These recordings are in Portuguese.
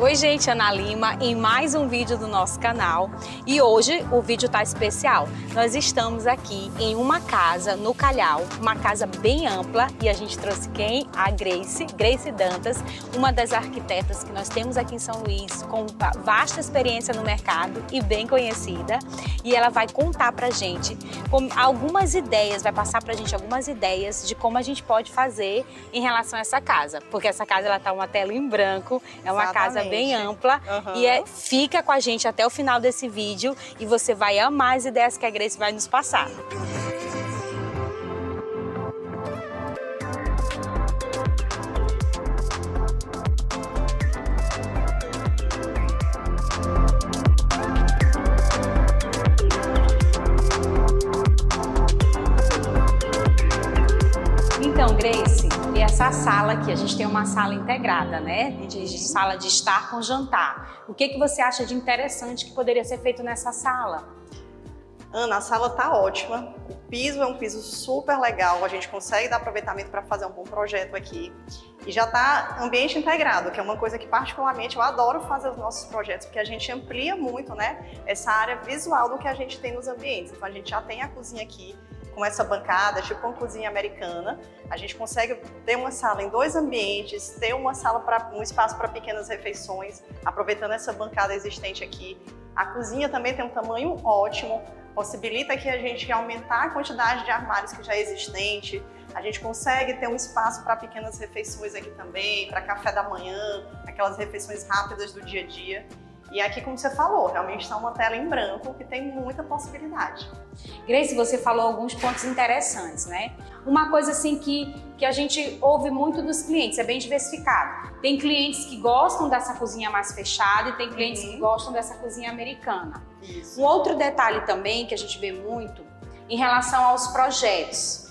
Oi gente, Ana Lima em mais um vídeo do nosso canal e hoje o vídeo tá especial. Nós estamos aqui em uma casa no Calhau, uma casa bem ampla e a gente trouxe quem? A Grace Dantas, uma das arquitetas que nós temos aqui em São Luís com vasta experiência no mercado e bem conhecida, e ela vai contar pra gente algumas ideias, vai passar pra gente algumas ideias de como a gente pode fazer em relação a essa casa, porque essa casa ela tá uma tela em branco, é uma casa bem ampla e fica com a gente até o final desse vídeo e você vai amar as ideias que a Grace vai nos passar. Então, Grace, essa sala aqui, a gente tem uma sala integrada, né? De sala de estar com jantar. O que você acha de interessante que poderia ser feito nessa sala? Ana, a sala tá ótima. O piso é um piso super legal. A gente consegue dar aproveitamento para fazer um bom projeto aqui. E já tá ambiente integrado, que é uma coisa que particularmente eu adoro fazer os nossos projetos, porque a gente amplia muito, né, essa área visual do que a gente tem nos ambientes. Então a gente já tem a cozinha aqui, com essa bancada, tipo uma cozinha americana. A gente consegue ter uma sala em dois ambientes, ter uma sala um espaço para pequenas refeições, aproveitando essa bancada existente aqui. A cozinha também tem um tamanho ótimo, possibilita que a gente aumentar a quantidade de armários que já é existente. A gente consegue ter um espaço para pequenas refeições aqui também, para café da manhã, aquelas refeições rápidas do dia a dia. E aqui, como você falou, realmente está uma tela em branco que tem muita possibilidade. Grace, você falou alguns pontos interessantes, né? Uma coisa assim que a gente ouve muito dos clientes, é bem diversificado. Tem clientes que gostam dessa cozinha mais fechada e tem clientes que gostam dessa cozinha americana. Isso. Um outro detalhe também que a gente vê muito em relação aos projetos.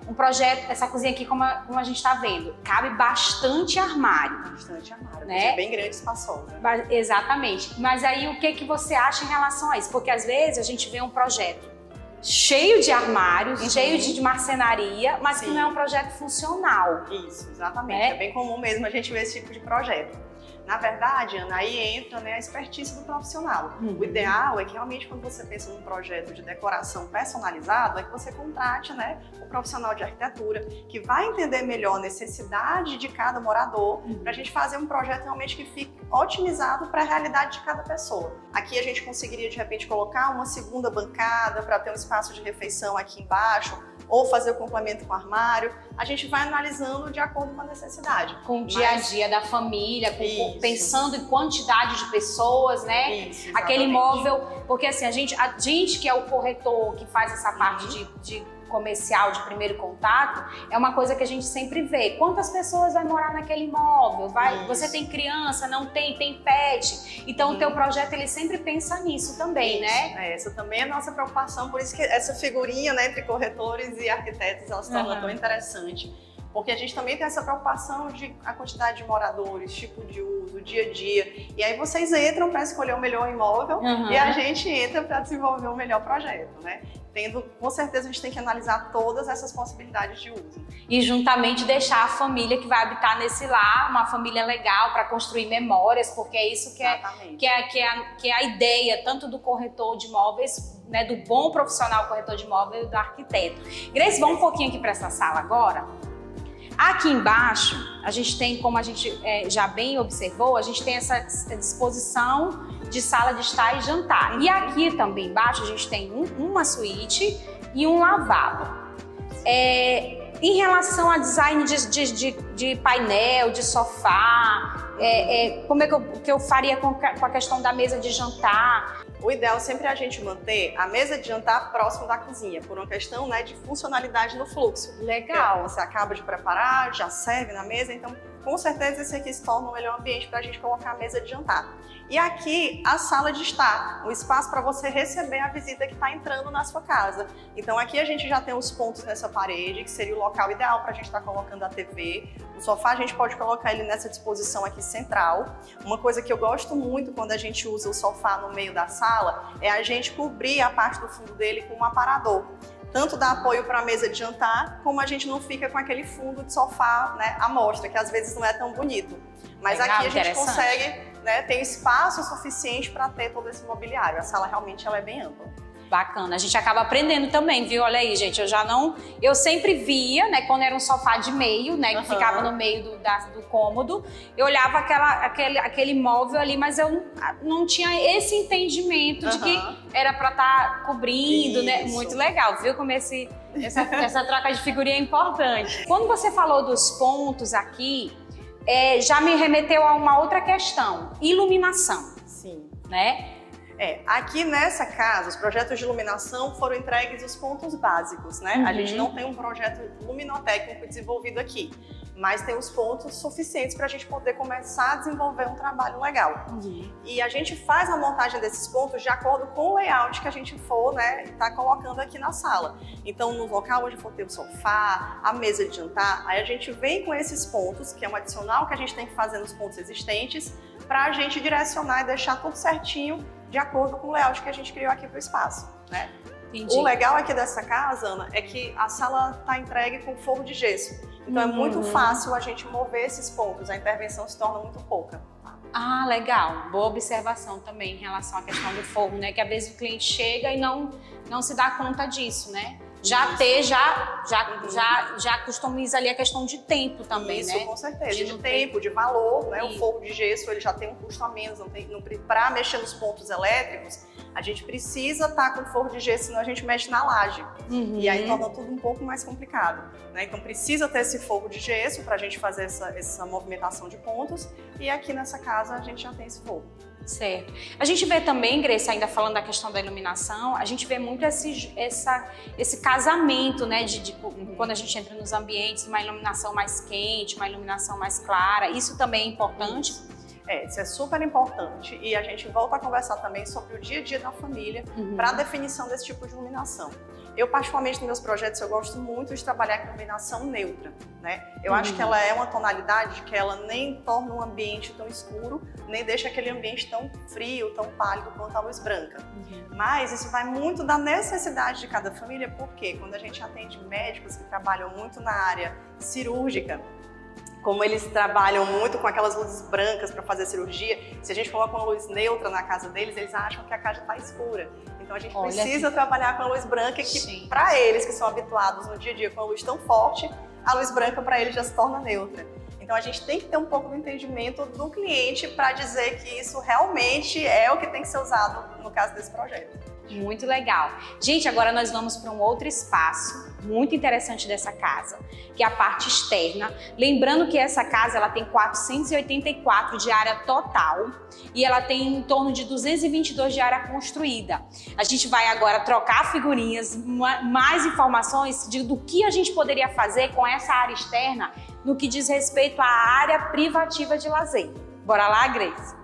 Um projeto, essa cozinha aqui, como a gente está vendo, cabe bastante armário. Bastante armário, né? É bem grande e espaçosa. Exatamente. Mas aí o que você acha em relação a isso? Porque às vezes a gente vê um projeto cheio de armários, cheio de marcenaria, mas que não é um projeto funcional. Isso, exatamente. É bem comum mesmo a gente ver esse tipo de projeto. Na verdade, Ana, aí entra, né, a expertise do profissional. O ideal é que realmente quando você pensa num projeto de decoração personalizado, é que você contrate, né, um profissional de arquitetura que vai entender melhor a necessidade de cada morador para a gente fazer um projeto realmente que fique otimizado para a realidade de cada pessoa. Aqui a gente conseguiria de repente colocar uma segunda bancada para ter um espaço de refeição aqui embaixo, ou fazer o complemento com o armário. A gente vai analisando de acordo com a necessidade. Com o dia a dia da família, pensando em quantidade de pessoas, né? Isso, aquele imóvel, porque assim, a gente que é o corretor, que faz essa parte de comercial, de primeiro contato, é uma coisa que a gente sempre vê. Quantas pessoas vai morar naquele imóvel? Você tem criança, não tem pet? Então o teu projeto, ele sempre pensa nisso também, né? Essa também é a nossa preocupação, por isso que essa figurinha, né, entre corretores e arquitetos, ela se torna tão interessante. Porque a gente também tem essa preocupação de a quantidade de moradores, tipo de uso, dia a dia. E aí vocês entram para escolher o melhor imóvel e a gente entra para desenvolver o melhor projeto, né? Com certeza a gente tem que analisar todas essas possibilidades de uso. E juntamente deixar a família que vai habitar nesse lar, uma família legal para construir memórias, porque é isso que é a ideia, tanto do corretor de imóveis, né, do bom profissional corretor de imóveis e do arquiteto. Grace, vamos um pouquinho aqui para essa sala agora? Aqui embaixo, a gente tem, como a gente já bem observou, a gente tem essa disposição de sala de estar e jantar. E aqui também embaixo a gente tem uma suíte e um lavabo. Em relação a design de painel, de sofá, como é que eu faria com a questão da mesa de jantar? O ideal sempre é a gente manter a mesa de jantar próximo da cozinha, por uma questão, né, de funcionalidade no fluxo. Legal. Você acaba de preparar, já serve na mesa, então com certeza esse aqui se torna o melhor ambiente para a gente colocar a mesa de jantar. E aqui a sala de estar, um espaço para você receber a visita que está entrando na sua casa. Então aqui a gente já tem os pontos nessa parede, que seria o local ideal para a gente estar colocando a TV. O sofá a gente pode colocar ele nessa disposição aqui central. Uma coisa que eu gosto muito quando a gente usa o sofá no meio da sala é a gente cobrir a parte do fundo dele com um aparador. Tanto dá apoio para a mesa de jantar, como a gente não fica com aquele fundo de sofá, né, à mostra, que às vezes não é tão bonito. Mas legal, aqui a gente consegue né, tem espaço suficiente para ter todo esse mobiliário. A sala realmente ela é bem ampla. Bacana, a gente acaba aprendendo também, viu? Olha aí, gente, eu sempre via, né, quando era um sofá de meio, né, que ficava no meio do cômodo, eu olhava aquele móvel ali, mas eu não tinha esse entendimento de que era para estar cobrindo, né? Muito legal, viu? Como essa troca de figurinha é importante. Quando você falou dos pontos aqui, já me remeteu a uma outra questão, iluminação. Sim. Né? Aqui nessa casa, os projetos de iluminação foram entregues os pontos básicos, né? A gente não tem um projeto luminotécnico desenvolvido aqui, mas tem os pontos suficientes para a gente poder começar a desenvolver um trabalho legal. E a gente faz a montagem desses pontos de acordo com o layout que a gente for, né, tá colocando aqui na sala. Então, no local onde for ter o sofá, a mesa de jantar, aí a gente vem com esses pontos, que é um adicional que a gente tem que fazer nos pontos existentes, para a gente direcionar e deixar tudo certinho de acordo com o layout que a gente criou aqui para o espaço, né? Entendi. O legal aqui dessa casa, Ana, é que a sala está entregue com forro de gesso. Então é muito fácil a gente mover esses pontos, a intervenção se torna muito pouca. Ah, legal. Boa observação também em relação à questão do forro, né? Que às vezes o cliente chega e não se dá conta disso, né? Já customiza ali a questão de tempo também, né? Isso, com certeza. De tempo, de valor, né? O forro de gesso, ele já tem um custo a menos. Para mexer nos pontos elétricos, a gente precisa estar com forro de gesso, senão a gente mexe na laje. E aí torna tudo um pouco mais complicado, né? Então precisa ter esse forro de gesso para a gente fazer essa movimentação de pontos. E aqui nessa casa a gente já tem esse forro. Certo. A gente vê também, Grace, ainda falando da questão da iluminação, a gente vê muito esse casamento, né, quando a gente entra nos ambientes, uma iluminação mais quente, uma iluminação mais clara, isso também é importante? Isso é super importante e a gente volta a conversar também sobre o dia a dia da família para a definição desse tipo de iluminação. Eu, particularmente, nos meus projetos, eu gosto muito de trabalhar com iluminação neutra, né? Eu acho que ela é uma tonalidade que ela nem torna um ambiente tão escuro, nem deixa aquele ambiente tão frio, tão pálido quanto a luz branca. Mas isso vai muito da necessidade de cada família, porque quando a gente atende médicos que trabalham muito na área cirúrgica, como eles trabalham muito com aquelas luzes brancas para fazer cirurgia, se a gente coloca uma luz neutra na casa deles, eles acham que a casa está escura. Então a gente precisa trabalhar com a luz branca, que para eles que são habituados no dia a dia com a luz tão forte, a luz branca para eles já se torna neutra. Então a gente tem que ter um pouco do entendimento do cliente para dizer que isso realmente é o que tem que ser usado no caso desse projeto. Muito legal. Gente, agora nós vamos para um outro espaço muito interessante dessa casa, que é a parte externa. Lembrando que essa casa ela tem 484 de área total e ela tem em torno de 222 de área construída. A gente vai agora trocar figurinhas, mais informações do que a gente poderia fazer com essa área externa no que diz respeito à área privativa de lazer. Bora lá, Grace?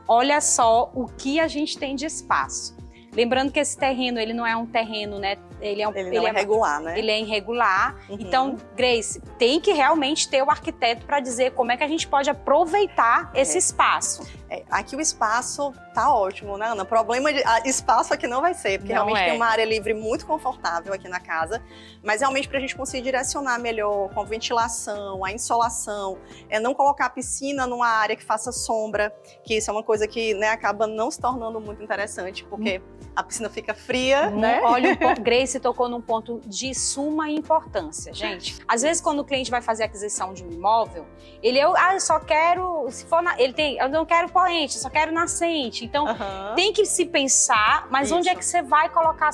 Olha só o que a gente tem de espaço. Lembrando que esse terreno, ele não é um terreno, né? Ele é irregular, né? Ele é irregular. Então, Grace, tem que realmente ter o arquiteto para dizer como é que a gente pode aproveitar esse espaço. Aqui o espaço tá ótimo, né, Ana? Problema de espaço aqui não vai ser, porque realmente tem uma área livre muito confortável aqui na casa, mas realmente para a gente conseguir direcionar melhor com a ventilação, a insolação, não colocar a piscina numa área que faça sombra, que isso é uma coisa que, né, acaba não se tornando muito interessante, porque a piscina fica fria, né? Olha, Grace tocou num ponto de suma importância, gente. Às vezes, quando o cliente vai fazer a aquisição de um imóvel, eu só quero, eu não quero poente, eu só quero nascente. Então, tem que se pensar, mas onde é que você vai colocar a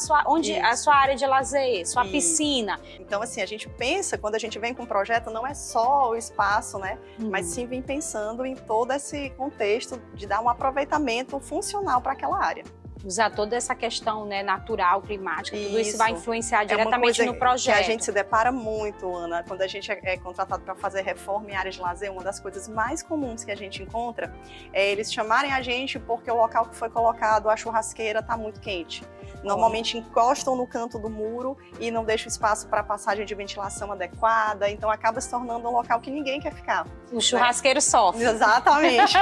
sua área de lazer, sua piscina? Então, assim, a gente pensa, quando a gente vem com um projeto, não é só o espaço, né? Mas sim vem pensando em todo esse contexto de dar um aproveitamento funcional para aquela área. Usar toda essa questão, né, natural, climática, tudo isso vai influenciar diretamente no projeto. Que a gente se depara muito, Ana, quando a gente é contratado para fazer reforma em área de lazer, uma das coisas mais comuns que a gente encontra é eles chamarem a gente porque o local que foi colocado, a churrasqueira, está muito quente. Normalmente encostam no canto do muro e não deixam espaço para passagem de ventilação adequada, então acaba se tornando um local que ninguém quer ficar. O churrasqueiro sofre. Exatamente.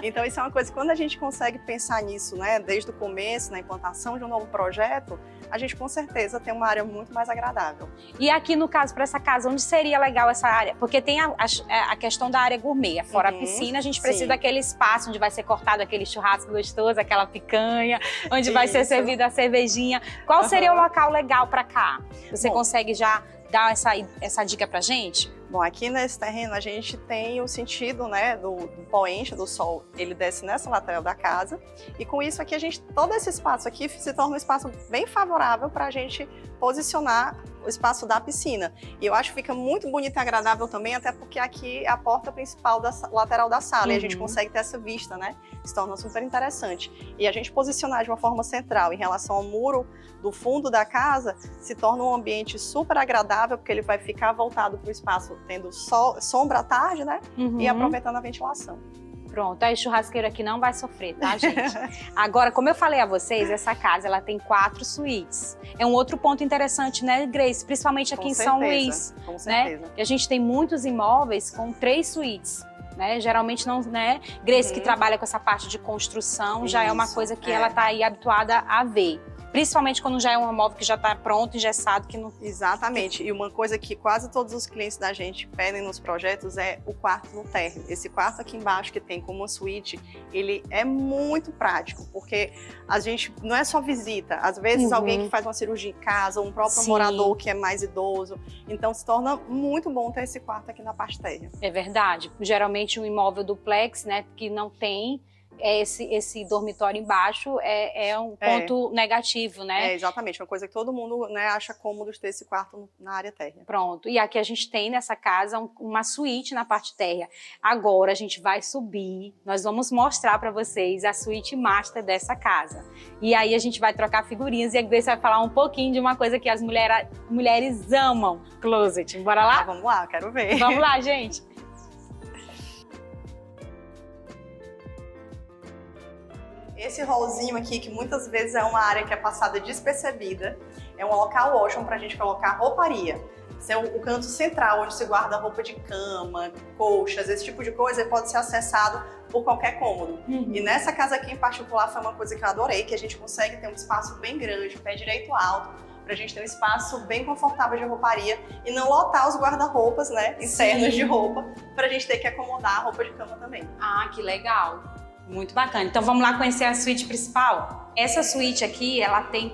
Então isso é uma coisa, quando a gente consegue pensar nisso, né, desde o começo, na implantação de um novo projeto, a gente com certeza tem uma área muito mais agradável. E aqui no caso, para essa casa, onde seria legal essa área? Porque tem a questão da área gourmet. Fora a piscina, a gente precisa daquele espaço onde vai ser cortado aquele churrasco gostoso, aquela picanha, onde vai ser servida a cervejinha. Qual seria o local legal para cá? Você consegue já dar essa dica pra gente? Bom, aqui nesse terreno a gente tem o sentido, né, do poente, do sol, ele desce nessa lateral da casa, e com isso aqui todo esse espaço aqui se torna um espaço bem favorável para a gente posicionar o espaço da piscina. E eu acho que fica muito bonito e agradável também, até porque aqui é a porta principal da lateral da sala, e a gente consegue ter essa vista, né? Se torna super interessante. E a gente posicionar de uma forma central em relação ao muro do fundo da casa, se torna um ambiente super agradável, porque ele vai ficar voltado para o espaço, tendo sombra à tarde, né? E aproveitando a ventilação. Pronto, aí o churrasqueiro aqui não vai sofrer, tá, gente? Agora, como eu falei a vocês, essa casa ela tem 4 suítes. É um outro ponto interessante, né, Grace? Principalmente aqui em São Luís. Com certeza. Né? E a gente tem muitos imóveis com 3 suítes. Né? Geralmente não, né? Grace que trabalha com essa parte de construção, já é uma coisa que ela tá aí habituada a ver. Principalmente quando já é um imóvel que já está pronto, engessado, que não... Exatamente. E uma coisa que quase todos os clientes da gente pedem nos projetos é o quarto no térreo. Esse quarto aqui embaixo que tem como uma suíte, ele é muito prático, porque a gente não é só visita. Às vezes alguém que faz uma cirurgia em casa, ou um próprio morador que é mais idoso. Então se torna muito bom ter esse quarto aqui na parte térrea. É verdade. Geralmente um imóvel duplex, né, que não tem esse dormitório embaixo é um ponto negativo, né? É, exatamente, uma coisa que todo mundo, né, acha cômodo de ter esse quarto na área térrea. Pronto, e aqui a gente tem nessa casa uma suíte na parte térrea. Agora a gente vai subir, nós vamos mostrar para vocês a suíte master dessa casa. E aí a gente vai trocar figurinhas e a Grace vai falar um pouquinho de uma coisa que as mulheres amam, closet. Bora lá? Vamos lá, quero ver. Vamos lá, gente. Esse hallzinho aqui, que muitas vezes é uma área que é passada despercebida, é um local ótimo para a gente colocar rouparia. Esse é o canto central, onde se guarda roupa de cama, colchas, esse tipo de coisa, e pode ser acessado por qualquer cômodo. E nessa casa aqui em particular foi uma coisa que eu adorei, que a gente consegue ter um espaço bem grande, pé direito alto, para a gente ter um espaço bem confortável de rouparia e não lotar os guarda-roupas, né, internos de roupa, para a gente ter que acomodar a roupa de cama também. Ah, que legal! Muito bacana. Então vamos lá conhecer a suíte principal? Essa suíte aqui, ela tem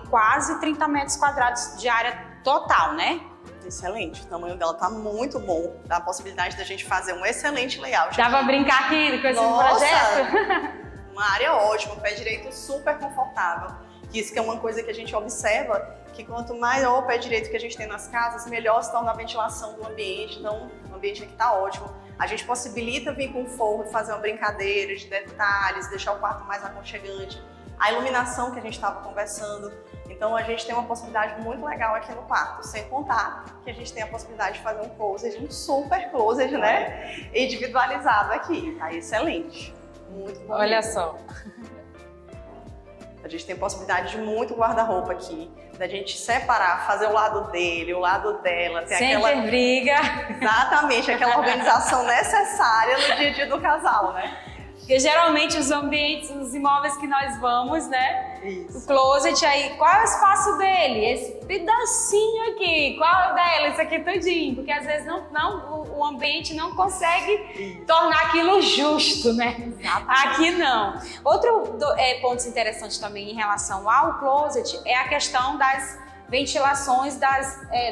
quase 30 metros quadrados de área total, né? Excelente, o tamanho dela tá muito bom, dá a possibilidade da gente fazer um excelente layout. Dá pra brincar aqui com esse projeto? Uma área ótima, pé direito super confortável. Isso que é uma coisa que a gente observa, que quanto maior o pé direito que a gente tem nas casas, melhor se torna a ventilação do ambiente. Então, o ambiente aqui tá ótimo. A gente possibilita vir com forro e fazer uma brincadeira de detalhes, deixar o quarto mais aconchegante. A iluminação que a gente estava conversando. Então, a gente tem uma possibilidade muito legal aqui no quarto. Sem contar que a gente tem a possibilidade de fazer um closet, um super closet, né? Individualizado aqui. Tá excelente. Muito bom. Olha só. A gente tem a possibilidade de muito guarda-roupa aqui, da gente separar, fazer o lado dele, o lado dela. Ter sem ter briga. Exatamente, aquela organização necessária no dia a dia do casal, né? Porque geralmente os ambientes, os imóveis que nós vamos, né? Isso. O closet aí, qual é o espaço dele? Esse pedacinho aqui, qual é o dela? Isso aqui tudinho. Porque às vezes o ambiente não consegue tornar aquilo justo, né? Exatamente. Aqui não. Outro ponto interessante também em relação ao closet é a questão das ventilações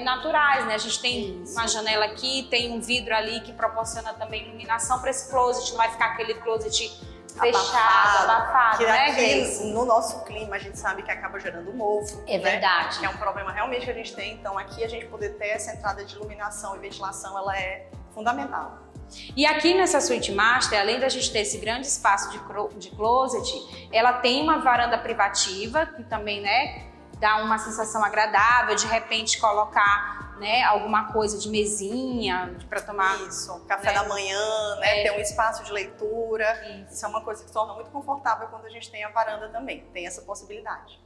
naturais, né? A gente tem uma janela aqui, tem um vidro ali que proporciona também iluminação para esse closet, não vai ficar aquele closet fechado, abafado, que né, aqui, Grace? no nosso clima, a gente sabe que acaba gerando mofo. É verdade. Que é um problema realmente que a gente tem, então aqui a gente poder ter essa entrada de iluminação e ventilação, ela é fundamental. E aqui nessa suíte master, além da gente ter esse grande espaço de closet, ela tem uma varanda privativa, que também, né, dá uma sensação agradável, de repente colocar, né, alguma coisa de mesinha para tomar. Isso, café da manhã, né, ter um espaço de leitura. Isso é uma coisa que se torna muito confortável quando a gente tem a varanda também, tem essa possibilidade.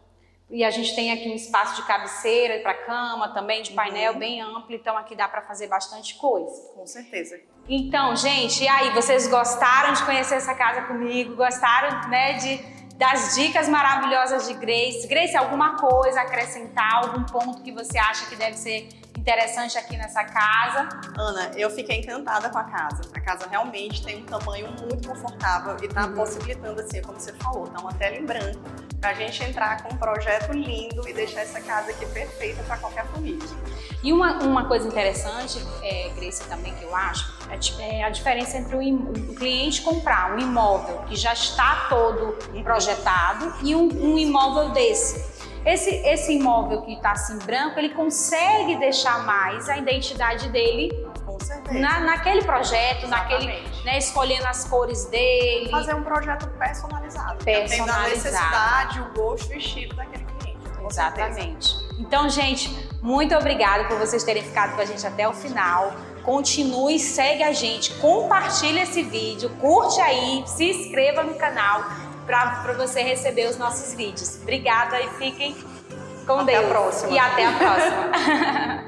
E a gente tem aqui um espaço de cabeceira para cama também, de painel bem amplo, então aqui dá para fazer bastante coisa. Com certeza. Então, gente, e aí, vocês gostaram de conhecer essa casa comigo? Gostaram, né, de das dicas maravilhosas de Grace. Grace, alguma coisa a acrescentar, algum ponto que você acha que deve ser interessante aqui nessa casa? Ana, eu fiquei encantada com a casa. A casa realmente tem um tamanho muito confortável e está possibilitando, assim, como você falou, tá uma tela em branco para a gente entrar com um projeto lindo e deixar essa casa aqui perfeita para qualquer família. E uma coisa interessante, Grace, também que eu acho, é a diferença entre o cliente comprar um imóvel que já está todo projetado e um imóvel desse. Esse imóvel que está assim branco, ele consegue deixar mais a identidade dele naquele projeto, escolhendo as cores dele. Fazer um projeto personalizado. Tendo a necessidade, o gosto e o estilo daquele cliente. Exatamente. Então, gente, muito obrigada por vocês terem ficado com a gente até o final. Continue, segue a gente, compartilha esse vídeo, curte aí, se inscreva no canal para você receber os nossos vídeos. Obrigada e fiquem com Deus. Até a próxima. E até a próxima.